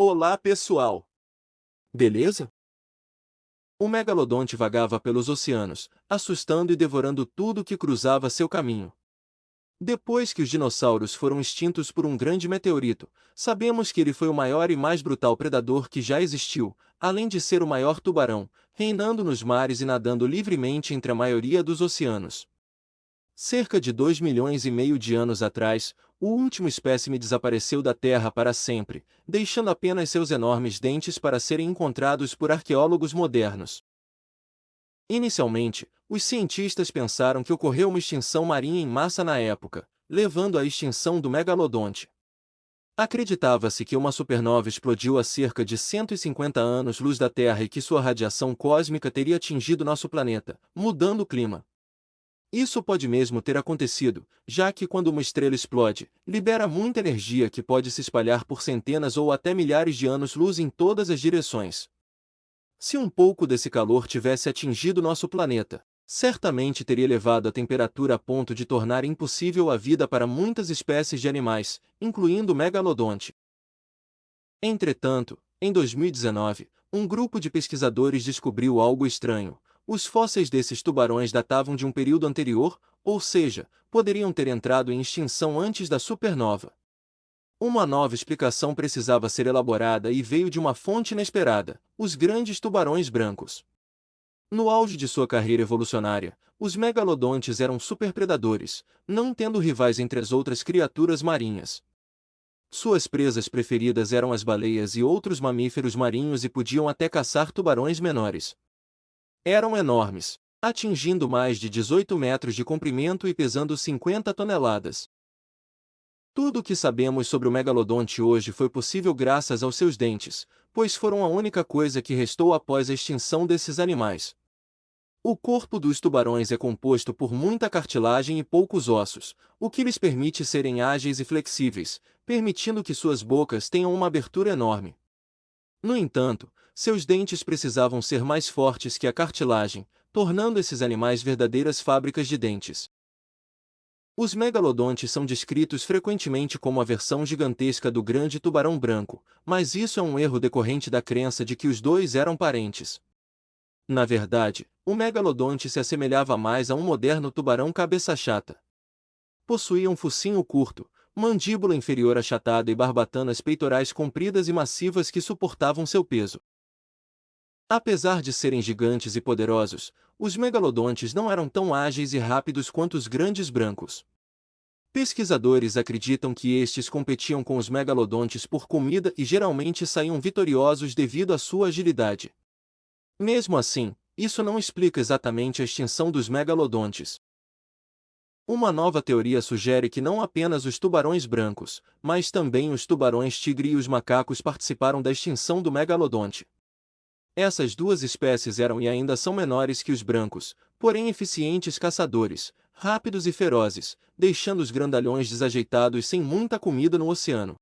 Olá, pessoal! Beleza? O megalodonte vagava pelos oceanos, assustando e devorando tudo que cruzava seu caminho. Depois que os dinossauros foram extintos por um grande meteorito, sabemos que ele foi o maior e mais brutal predador que já existiu, além de ser o maior tubarão, reinando nos mares e nadando livremente entre a maioria dos oceanos. Cerca de 2,5 milhões de anos atrás, o último espécime desapareceu da Terra para sempre, deixando apenas seus enormes dentes para serem encontrados por arqueólogos modernos. Inicialmente, os cientistas pensaram que ocorreu uma extinção marinha em massa na época, levando à extinção do megalodonte. Acreditava-se que uma supernova explodiu a cerca de 150 anos-luz da Terra e que sua radiação cósmica teria atingido nosso planeta, mudando o clima. Isso pode mesmo ter acontecido, já que quando uma estrela explode, libera muita energia que pode se espalhar por centenas ou até milhares de anos-luz em todas as direções. Se um pouco desse calor tivesse atingido nosso planeta, certamente teria elevado a temperatura a ponto de tornar impossível a vida para muitas espécies de animais, incluindo o megalodonte. Entretanto, em 2019, um grupo de pesquisadores descobriu algo estranho. Os fósseis desses tubarões datavam de um período anterior, ou seja, poderiam ter entrado em extinção antes da supernova. Uma nova explicação precisava ser elaborada e veio de uma fonte inesperada: os grandes tubarões brancos. No auge de sua carreira evolucionária, os megalodontes eram superpredadores, não tendo rivais entre as outras criaturas marinhas. Suas presas preferidas eram as baleias e outros mamíferos marinhos e podiam até caçar tubarões menores. Eram enormes, atingindo mais de 18 metros de comprimento e pesando 50 toneladas. Tudo o que sabemos sobre o megalodonte hoje foi possível graças aos seus dentes, pois foram a única coisa que restou após a extinção desses animais. O corpo dos tubarões é composto por muita cartilagem e poucos ossos, o que lhes permite serem ágeis e flexíveis, permitindo que suas bocas tenham uma abertura enorme. No entanto, seus dentes precisavam ser mais fortes que a cartilagem, tornando esses animais verdadeiras fábricas de dentes. Os megalodontes são descritos frequentemente como a versão gigantesca do grande tubarão branco, mas isso é um erro decorrente da crença de que os dois eram parentes. Na verdade, o megalodonte se assemelhava mais a um moderno tubarão cabeça chata. Possuía um focinho curto, mandíbula inferior achatada e barbatanas peitorais compridas e massivas que suportavam seu peso. Apesar de serem gigantes e poderosos, os megalodontes não eram tão ágeis e rápidos quanto os grandes brancos. Pesquisadores acreditam que estes competiam com os megalodontes por comida e geralmente saíam vitoriosos devido à sua agilidade. Mesmo assim, isso não explica exatamente a extinção dos megalodontes. Uma nova teoria sugere que não apenas os tubarões brancos, mas também os tubarões-tigre e os macacos participaram da extinção do megalodonte. Essas duas espécies eram e ainda são menores que os brancos, porém eficientes caçadores, rápidos e ferozes, deixando os grandalhões desajeitados sem muita comida no oceano.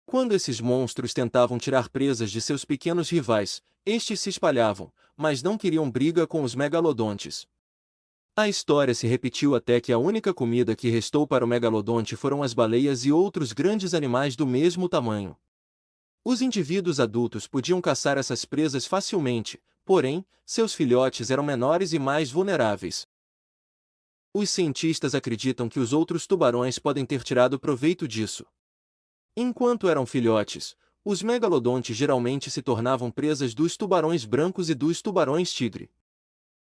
Quando esses monstros tentavam tirar presas de seus pequenos rivais, estes se espalhavam, mas não queriam briga com os megalodontes. A história se repetiu até que a única comida que restou para o megalodonte foram as baleias e outros grandes animais do mesmo tamanho. Os indivíduos adultos podiam caçar essas presas facilmente, porém, seus filhotes eram menores e mais vulneráveis. Os cientistas acreditam que os outros tubarões podem ter tirado proveito disso. Enquanto eram filhotes, os megalodontes geralmente se tornavam presas dos tubarões brancos e dos tubarões-tigre.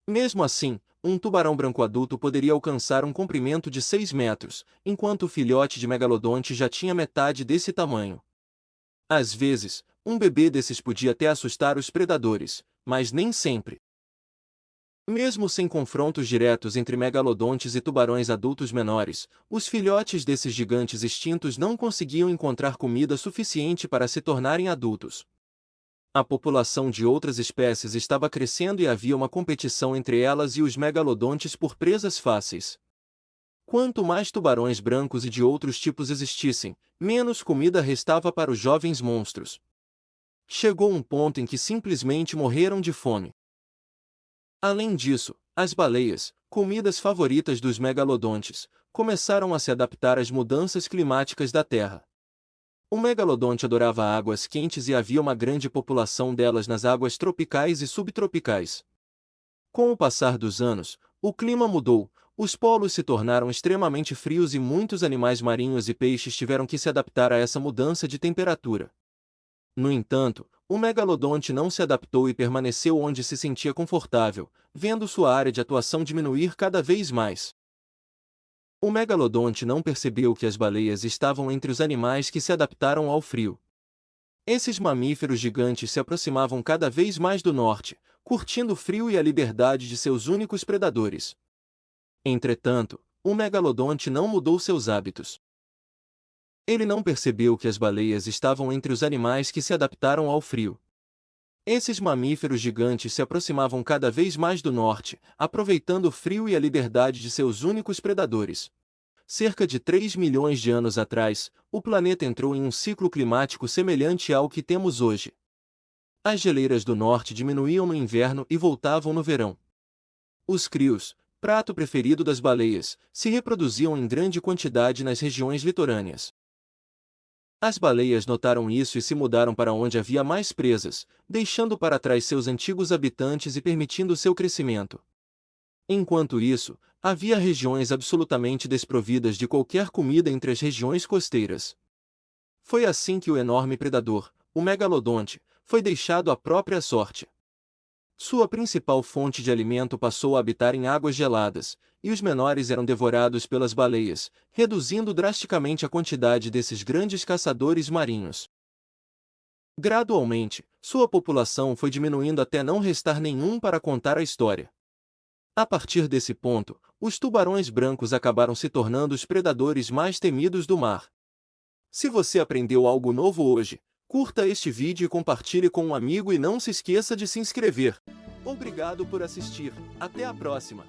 Mesmo assim, um tubarão branco adulto poderia alcançar um comprimento de 6 metros, enquanto o filhote de megalodonte já tinha metade desse tamanho. Às vezes, um bebê desses podia até assustar os predadores, mas nem sempre. Mesmo sem confrontos diretos entre megalodontes e tubarões adultos menores, os filhotes desses gigantes extintos não conseguiam encontrar comida suficiente para se tornarem adultos. A população de outras espécies estava crescendo e havia uma competição entre elas e os megalodontes por presas fáceis. Quanto mais tubarões brancos e de outros tipos existissem, menos comida restava para os jovens monstros. Chegou um ponto em que simplesmente morreram de fome. Além disso, as baleias, comidas favoritas dos megalodontes, começaram a se adaptar às mudanças climáticas da Terra. O megalodonte adorava águas quentes e havia uma grande população delas nas águas tropicais e subtropicais. Com o passar dos anos, o clima mudou, os polos se tornaram extremamente frios e muitos animais marinhos e peixes tiveram que se adaptar a essa mudança de temperatura. No entanto, o megalodonte não se adaptou e permaneceu onde se sentia confortável, vendo sua área de atuação diminuir cada vez mais. O megalodonte não percebeu que as baleias estavam entre os animais que se adaptaram ao frio. Esses mamíferos gigantes se aproximavam cada vez mais do norte, curtindo o frio e a liberdade de seus únicos predadores. Entretanto, o megalodonte não mudou seus hábitos. Ele não percebeu que as baleias estavam entre os animais que se adaptaram ao frio. Esses mamíferos gigantes se aproximavam cada vez mais do norte, aproveitando o frio e a liberdade de seus únicos predadores. Cerca de 3 milhões de anos atrás, o planeta entrou em um ciclo climático semelhante ao que temos hoje. As geleiras do norte diminuíam no inverno e voltavam no verão. Os crios, prato preferido das baleias, se reproduziam em grande quantidade nas regiões litorâneas. As baleias notaram isso e se mudaram para onde havia mais presas, deixando para trás seus antigos habitantes e permitindo seu crescimento. Enquanto isso, havia regiões absolutamente desprovidas de qualquer comida entre as regiões costeiras. Foi assim que o enorme predador, o megalodonte, foi deixado à própria sorte. Sua principal fonte de alimento passou a habitar em águas geladas, e os menores eram devorados pelas baleias, reduzindo drasticamente a quantidade desses grandes caçadores marinhos. Gradualmente, sua população foi diminuindo até não restar nenhum para contar a história. A partir desse ponto, os tubarões brancos acabaram se tornando os predadores mais temidos do mar. Se você aprendeu algo novo hoje, curta este vídeo e compartilhe com um amigo e não se esqueça de se inscrever. Obrigado por assistir. Até a próxima!